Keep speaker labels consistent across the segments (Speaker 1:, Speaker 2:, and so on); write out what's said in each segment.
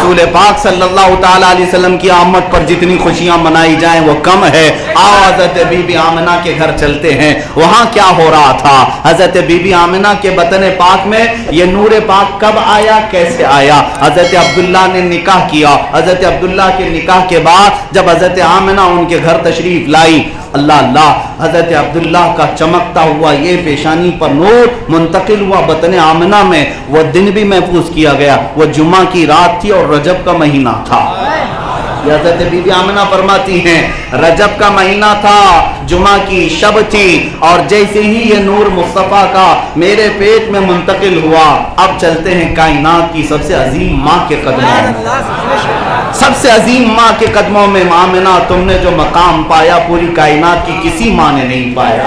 Speaker 1: रसूल पाक सल्लल्लाहु ताला अलैहि वसल्लम की आमद पर जितनी खुशियां मनाई जाएं वो कम है। आओ हजरत बीबी आमिना के घर चलते हैं, वहां क्या हो रहा था। हजरत बीबी आमिना के बतन पाक में ये नूर पाक कब आया, कैसे आया। हजरत अब्दुल्ला ने निकाह किया। हजरत अब्दुल्ला के निकाह के बाद जब हजरत आमिना उनके घर तशरीफ लाई, अल्लाह अल्लाह, हजरत अब्दुल्ला का चमकता हुआ ये पेशानी पर नूर मुंतकिल हुआ बतन आमिना में। वो दिन भी महफूज किया गया। वो जुम्मा की रात थी और रजब का महीना था। हजरत बीबी आमिना फरमाती हैं रजब का महीना था, जुमा की शब थी, और जैसे ही ये नूर मुस्तफ़ा का मेरे पेट में मुंतकिल हुआ, अब चलते हैं कायनात की सबसे अजीम माँ के कदमों में। सबसे अजीम माँ के कदमों में आमिना, तुमने जो मकाम पाया पूरी कायनात की किसी माँ ने नहीं पाया,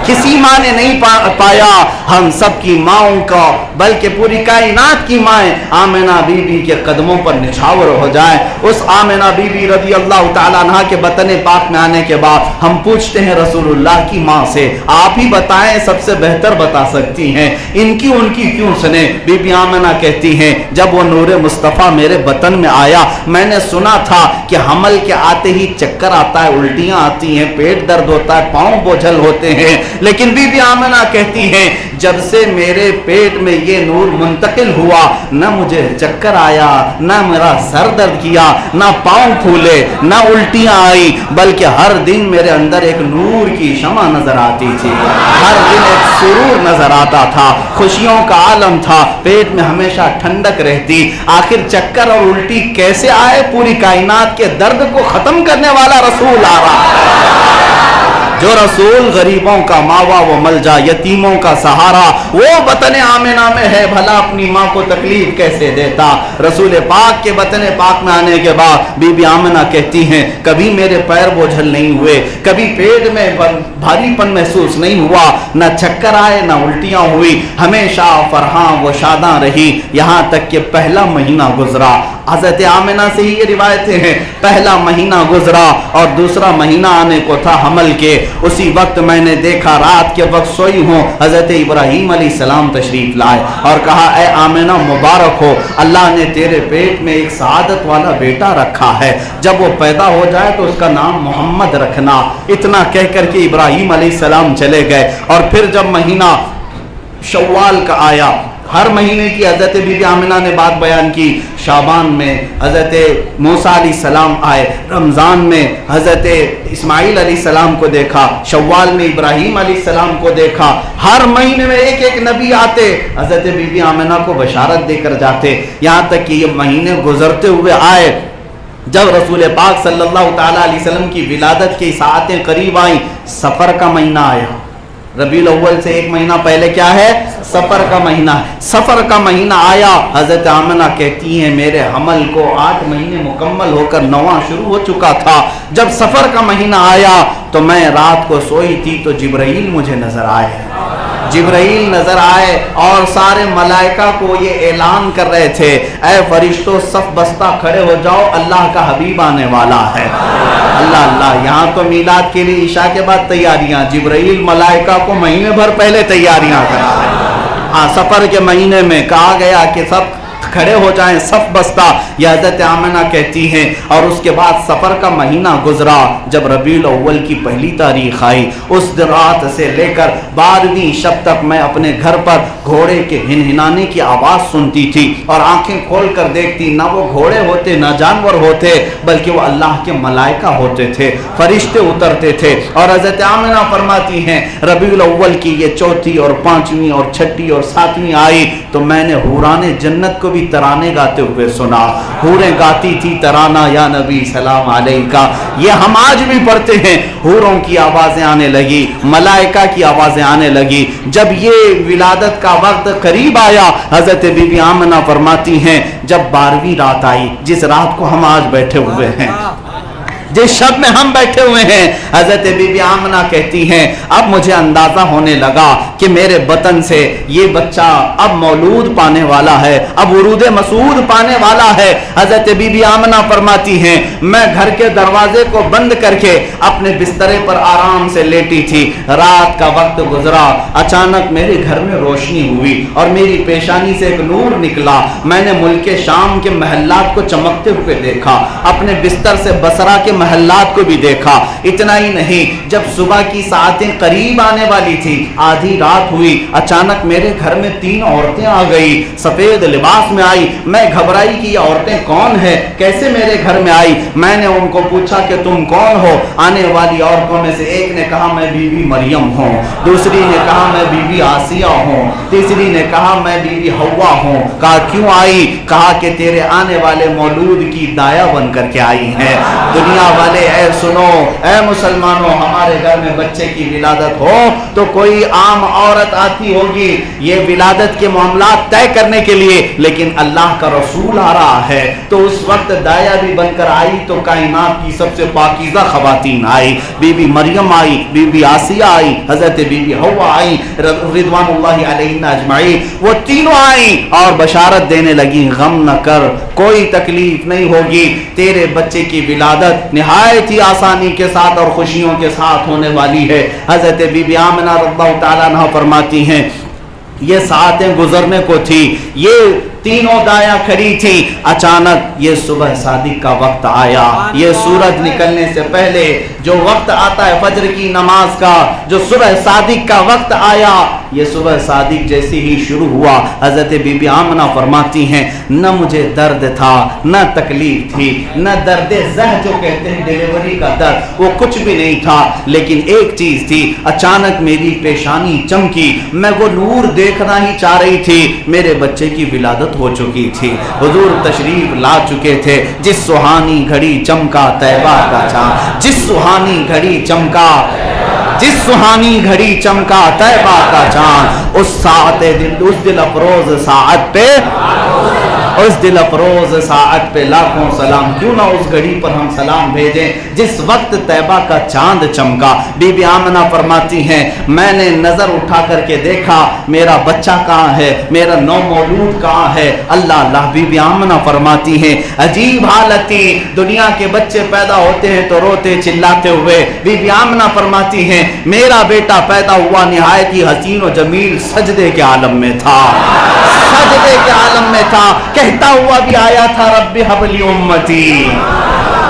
Speaker 1: किसी माँ ने नहीं पाया। हम सब की माँओं का, बल्कि पूरी कायनात की माएँ आमिना बीबी के कदमों पर निछावर हो जाए। उस आमिना बीबी रज़ी अल्लाह ताला अन्हा के बतन पाक में आने के बाद हम पूछते हैं रसूलुल्लाह की माँ से, आप ही बताएं, सबसे बेहतर बता सकती हैं, इनकी उनकी क्यों सुने। बीबी आमिना कहती हैं जब वो नूर मुस्तफ़ा मेरे बतन में आया, मैंने सुना था कि हमल के आते ही चक्कर आता है, उल्टियाँ आती हैं, पेट दर्द होता है, पाँव बोझल होते हैं, लेकिन बीबी आमिना कहती हैं जब से मेरे पेट में ये नूर मुंतकिल हुआ, न मुझे चक्कर आया, न मेरा सर दर्द किया, न पाँव फूले, न उल्टियाँ आई, बल्कि हर दिन मेरे अंदर एक नूर की शमा नजर आती थी, हर दिन एक सुरूर नजर आता था, खुशियों का आलम था, पेट में हमेशा ठंडक रहती। आखिर चक्कर और उल्टी कैसे आए। पूरी कायनात के दर्द को खत्म करने वाला रसूल आ रहा, जो रसूल गरीबों का मावा, वो मलजा, यतीमों का सहारा, वो बतन आमिना में है, भला अपनी माँ को तकलीफ कैसे देता। रसूल पाक के बतन पाक में आने के बाद बीबी आमिना कहती हैं कभी मेरे पैर बोझल नहीं हुए, कभी पेट में भारीपन महसूस नहीं हुआ, न चक्कर आए, न उल्टियाँ हुई, हमेशा फरहां वो शादां रही, यहाँ तक कि पहला महीना गुजरा। हज़रत आमिना से ही ये रिवायतें हैं, पहला महीना गुजरा और दूसरा महीना आने को था हमल के। उसी वक्त मैंने देखा, रात के वक्त सोई हूँ, हज़रत इब्राहीम अलैहिस्सलाम तशरीफ लाए और कहा ए आमिना मुबारक हो, अल्लाह ने तेरे पेट में एक सआदत वाला बेटा रखा है, जब वो पैदा हो जाए तो उसका नाम मोहम्मद रखना। इतना कह कर के इब्राहीम अलैहिस्सलाम चले गए। और फिर जब महीना शव्वाल का आया, हर महीने की हज़रत बीबी आमिना ने बात बयान की। शाबान में हज़रत मूसा अलैहिस्सलाम आए, रमज़ान में हज़रत इस्माइल अलैहिस्सलाम को देखा, शव्वाल में इब्राहीम अलैहिस्सलाम को देखा। हर महीने में एक एक नबी आते, हज़रत बीबी आमिना को बशारत देकर जाते, यहाँ तक कि ये महीने गुजरते हुए आए। जब रसूल पाक सल्लल्लाहु ताला अलैहि वसल्लम की विलादत की सातें करीब आई, सफ़र का महीना आया। रबीउल अव्वल से एक महीना पहले क्या है, सफर का महीना है। सफर का महीना आया, हजरत आमिना कहती हैं मेरे हमल को 8 महीने मुकम्मल होकर 9वां शुरू हो चुका था। जब सफर का महीना आया तो मैं रात को सोई थी तो जिब्राइल मुझे नजर आए, जिब्राइल नजर आए और सारे मलाइका को ये ऐलान कर रहे थे, ऐ फरिश्तों सफ बस्ता खड़े हो जाओ, अल्लाह का हबीब आने वाला है। अल्लाह अल्लाह, यहाँ तो मीलाद के लिए ईशा के बाद तैयारियां, जिब्राइल मलाइका को महीने भर पहले तैयारियां करा। हाँ, सफर के महीने में कहा गया कि सब खड़े हो जाएं, सफ बस्ता। यह हज़रत आमिना कहती हैं और उसके बाद सफ़र का महीना गुजरा। जब रबीउल अव्वल की पहली तारीख आई, उस रात से लेकर 12वीं शब तक मैं अपने घर पर घोड़े के हिनहिनाने की आवाज़ सुनती थी और आंखें खोल कर देखती, ना वो घोड़े होते ना जानवर होते, बल्कि वो अल्लाह के मलाइका होते थे, फरिश्ते उतरते थे। और हज़रत आमिना फरमाती हैं रबीउल अव्वल की ये 4थी और 5वीं और 6ठी और 7वीं आई तो मैंने हुराने जन्नत को भी तराने गाते हुए सुना। हूरें गाती थी तराना या नबी सलाम अलैका। ये हम आज भी पढ़ते हैं। हूरों की आवाजें आने लगी, मलाइका की आवाजें आने लगी। जब ये विलादत का वक्त करीब आया, हजरत बीबी आमिना फरमाती हैं जब 12वीं रात आई, जिस रात को हम आज बैठे हुए हैं, जिस शब में हम बैठे हुए हैं, हजरत बीबी आमना कहती हैं अब मुझे अंदाजा होने लगा कि मेरे बतन से ये बच्चा अब मौलूद पाने वाला है, अब उरूद मसूद पाने वाला है। हजरत बीबी आमना फरमाती हैं मैं घर के दरवाजे को बंद करके अपने बिस्तरे पर आराम से लेटी थी, रात का वक्त गुजरा, अचानक मेरे घर में रोशनी हुई और मेरी पेशानी से एक नूर निकला। मैंने मुल्क शाम के महल्लात को चमकते हुए देखा, अपने बिस्तर से बसरा के महल्लात को भी देखा। इतना ही नहीं, जब सुबह की सातें करीब आने वाली थी, आधी रात हुई, अचानक मेरे घर में 3 औरतें आ गई, सफेद लिबास में आई। मैं घबराई कि ये औरतें कौन है, कैसे मेरे घर में आई। मैंने उनको पूछा कि तुम कौन हो। आने वाली औरतों में से एक ने कहा मैं बीबी मरियम हूँ, दूसरी ने कहा मैं बीबी आसिया हूँ, तीसरी ने कहा मैं बीबी हवा हूँ। कहा क्यों आई? कहा कि तेरे आने वाले मौलूद की दाया बन करके आई हैं। दुनिया वाले ऐ सुनो, ऐ मुसलमानों, हमारे घर में बच्चे की विलादत हो तो कोई आम औरत आती होगी ये विलादत के मामलात तय करने के लिए, लेकिन अल्लाह का रसूल आ रहा है तो उस वक्त दाया भी बनकर आई तो कायनात की सबसे पाकीज़ा खवातीन आई। बीबी मरियम आई, बीबी आसिया आई, हजरत बीबी हवा आई रिदवानुल्लाहि अलैहिन्ना अजमाईन। वो तीनों आई और बशारत देने लगी गम न कर, कोई तकलीफ नहीं होगी, तेरे बच्चे की विलादत निहायत ही आसानी के साथ और खुशियों के साथ होने वाली है। हजरत बीबी आमिना रज़ियल्लाहु ताला अन्हा फरमाती हैं ये सातें गुजरने को थी, ये तीनों दाया खड़ी थी, अचानक ये सुबह सादिक का वक्त आया। ये सूरज निकलने से पहले जो वक्त आता है फजर की नमाज का, जो सुबह सादिक का वक्त आया, ये सुबह सादिक जैसे ही शुरू हुआ, हजरत बीबी आमना फरमाती हैं न मुझे दर्द था, न तकलीफ थी, न दर्द ज़ह जो कहते हैं डिलीवरी का दर्द, वो कुछ भी नहीं था, लेकिन एक चीज थी, अचानक मेरी पेशानी चमकी, मैं वो नूर देखना ही चाह रही थी, मेरे बच्चे की विलादत हो चुकी थी। हुजूर तशरीफ ला चुके थे, जिस सुहानी घड़ी चमका तैबा का चांद, जिस सुहानी घड़ी चमका, जिस सुहानी घड़ी चमका तैबा का चांद, उस साते दिल, उस दिल अफरोज साअत पे, उस दिल अफरोज साअत पे लाखों सलाम। क्यों ना उस घड़ी पर हम सलाम भेजें जिस वक्त तैबा का चांद चमका। बीबी आमना फरमाती हैं मैंने नजर उठा करके देखा मेरा बच्चा कहाँ है, मेरा नौ मौलूद कहाँ है। अल्लाह अल्लाह। बीबी आमना फरमाती हैं अजीब हालत थी, दुनिया के बच्चे पैदा होते हैं तो रोते चिल्लाते हुए। बीबी आमना फरमाती हैं मेरा बेटा पैदा हुआ निहायत ही हसीन और जमील सजदे के आलम में था, सजदे के आलम में था, कहता हुआ भी आया था रब्बी हबली उम्मती।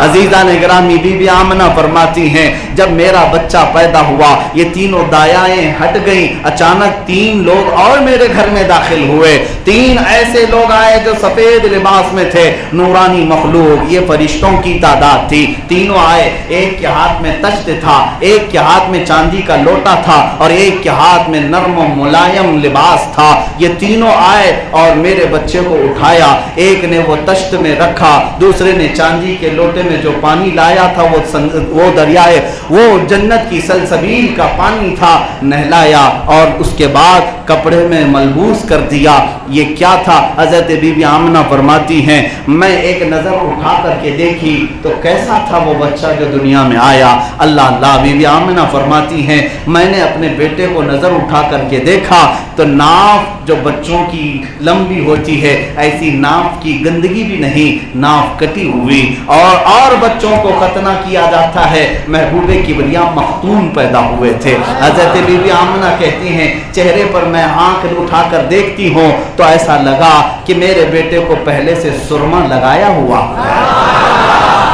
Speaker 1: अजीजा ने गिरामी बीबी आमना फरमाती हैं जब मेरा बच्चा पैदा हुआ ये तीनों दायाएं हट गईं, अचानक 3 लोग और मेरे घर में दाखिल हुए। 3 ऐसे लोग आए जो सफेद लिबास में थे, नूरानी मखलूक, ये फरिश्तों की तादाद थी। तीनों आए, एक के हाथ में तश्त था, एक के हाथ में चांदी का लोटा था और एक के हाथ में नर्म मुलायम लिबास था। ये तीनों आए और मेरे बच्चे को उठाया, एक ने वो तश्त में रखा, दूसरे ने चांदी के लोटे में जो पानी लाया था वो दरियाए, वो जन्नत की सलसबील का पानी था, नहलाया और उसके बाद कपड़े में मलबूस कर दिया। ये क्या था? हजरत बीबी आमना फरमाती हैं मैं एक नजर उठा करके देखी तो कैसा था वो बच्चा जो दुनिया में आया। अल्लाह अल्लाह। बीबी आमना फरमाती हैं मैंने अपने बेटे को नजर उठा करके देखा तो नाफ जो बच्चों की लंबी होती है ऐसी नाफ की गंदगी भी नहीं, नाफ कटी हुई और बच्चों को खतना किया जाता है। महबूबे किबरिया मखतूम पैदा हुए थे। हजरत बीबी आमना कहती हैं चेहरे पर मैं आंख उठाकर देखती हूँ तो ऐसा लगा कि मेरे बेटे को पहले से सुरमा लगाया हुआ,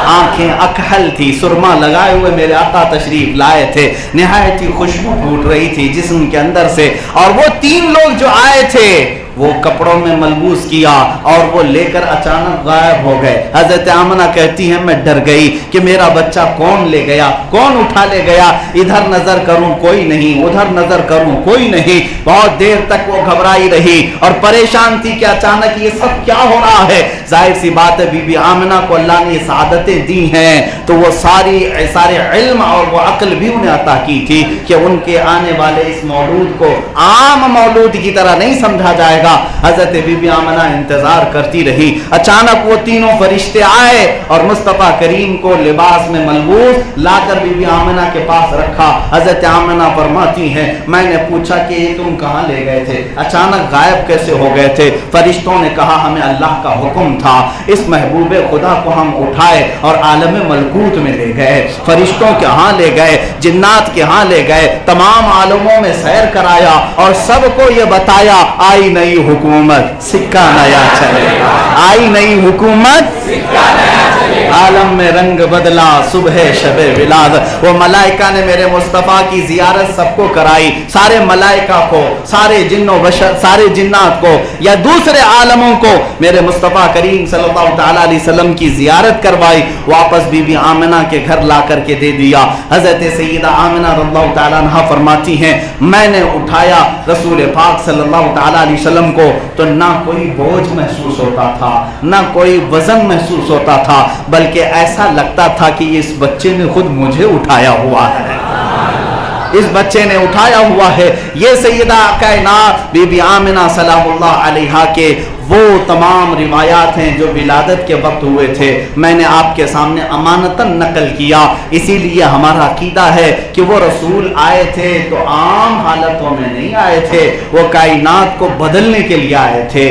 Speaker 1: आंखें अकहल थी, सुरमा लगाए हुए मेरे आका तशरीफ लाए थे, निहायत ही खुशबू फूट रही थी जिस्म के अंदर से। और वो 3 लोग जो आए थे वो कपड़ों में मलबूस किया और वो लेकर अचानक गायब हो गए। हजरत आमना कहती हैं मैं डर गई कि मेरा बच्चा कौन ले गया, कौन उठा ले गया। इधर नजर करूं कोई नहीं, उधर नजर करूं कोई नहीं। बहुत देर तक वो घबराई रही और परेशान थी कि अचानक ये सब क्या हो रहा है। जाहिर सी बात है बीबी आमना को अल्लाह ने सादतें दी हैं तो वो सारे इल्म और वो अक्ल भी उन्हें अता की थी कि उनके आने वाले इस मौलूद को आम मौलूद की तरह नहीं समझा जाएगा, लगा। हजरत बीबी आमना इंतजार करती रही। अचानक वो तीनों फरिश्ते आए और मुस्तफ़ा करीम को लिबास में मलबूस लाकर बीबी आमना के पास रखा। हजरत आमना फरमाती हैं, मैंने पूछा कि ये तुम कहाँ ले गए थे, अचानक गायब कैसे हो गए थे? फरिश्तों ने कहा, हमें अल्लाह का हुक्म था, इस महबूबे खुदा को हम उठाए और आलम मलकूत में ले गए। फरिश्तों के यहाँ ले गए, जिन्नात के यहाँ ले गए, तमाम आलमों में सैर कराया और सबको ये बताया, आई नई हुकूमत सिक्का नया चलेगा, आई नई हुकूमत सिक्का नया चलेगा। आलम में रंग बदला सुबह शबे विलादत। वो मलाइका ने मेरे मुस्तफ़ा की जियारत सबको कराई, सारे मलाइका को, सारे जिन्नों बशर, सारे जिन्नात को या दूसरे आलमों को मेरे मुस्तफ़ा करीम सल्लल्लाहु तआला अलैहि वसल्लम की जियारत करवाई, वापस बीबी आमिना के घर ला करके दे दिया। हजरत सैयदा आमिना रज़ियल्लाहु तआला अन्हा फरमाती हैं, मैंने उठाया रसूल पाक सल्लल्लाहु तआला अलैहि वसल्लम को तो ना कोई बोझ महसूस होता था, ना कोई वजन महसूस होता था, बल्कि ऐसा लगता था कि इस बच्चे ने खुद मुझे उठाया हुआ है, इस बच्चे ने उठाया हुआ है। ये सैयदा कायनात बीबी आमिना सलामुल्लाह अलैहा के वो तमाम रिवायात हैं जो विलादत के वक्त हुए थे, मैंने आपके सामने अमानतन नकल किया। इसीलिए हमारा अकीदा है कि वो रसूल आए थे तो आम हालतों में नहीं आए थे, वो कायनात को बदलने के लिए आए थे।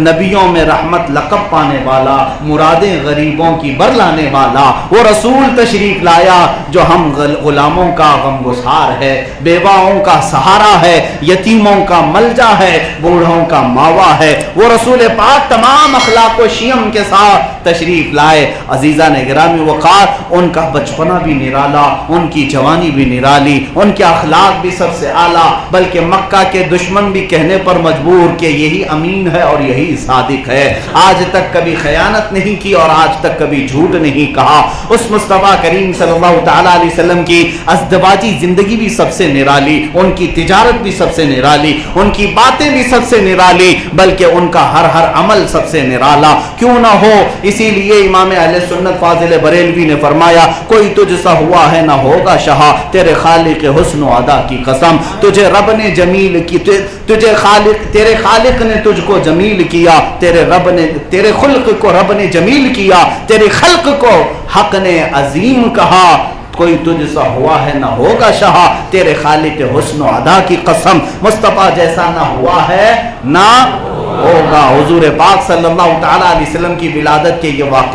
Speaker 1: नबियों में रहमत लक़ब पाने वाला, मुरादें गरीबों की बरलाने वाला वो रसूल तशरीफ लाया जो हम गुलामों का गमगुसार है, बेवाओं का सहारा है, यतीमों का मलजा है, बूढ़ों का मावा है। वो रसूल पाक तमाम अखलाक व शियम के साथ तशरीफ लाए। अजीज़ा ने गिरामी वक़ार, उनका बचपना भी निराला, उनकी जवानी भी निराली, उनके अखलाक भी सबसे आला, बल्कि मक्का के दुश्मन भी कहने पर मजबूर कि यही अमीन है और यही सादिक है, आज तक कभी खयानत नहीं की और आज तक कभी झूठ नहीं कहा। उस मुस्तफ़ा करीम सल्लल्लाहु तआला अलैहि वसल्लम की अज़दवाजी जिंदगी भी सबसे निराली, उनकी तिजारत भी सबसे निराली, उनकी बातें भी सबसे निराली, बल्कि उनका हर अमल सबसे निराला क्यों ना हो। इसीलिए इमाम अहले सुन्नत फाजिल बरेलवी ने फरमाया, कोई तुझसा हुआ है ना होगा शाह, तेरे खालिक हुस्न व अदा की कसम, तुझे रब ने जमील की, तुझे खालिक, तेरे खालिक ने तुझको जमील किया, तेरे रब ने, तेरे खुल्क को रब ने जमील किया, तेरे खल्क को हक ने अजीम कहा, कोई तुझसा हुआ है ना होगा शाह, तेरे खालिक हुस्न व अदा की कसम, मुस्तफ़ा जैसा ना हुआ है ना होगा। हुजूर पाक सल्लल्लाहु तआला अलैहि वसल्लम की विलादत के ये वाक़या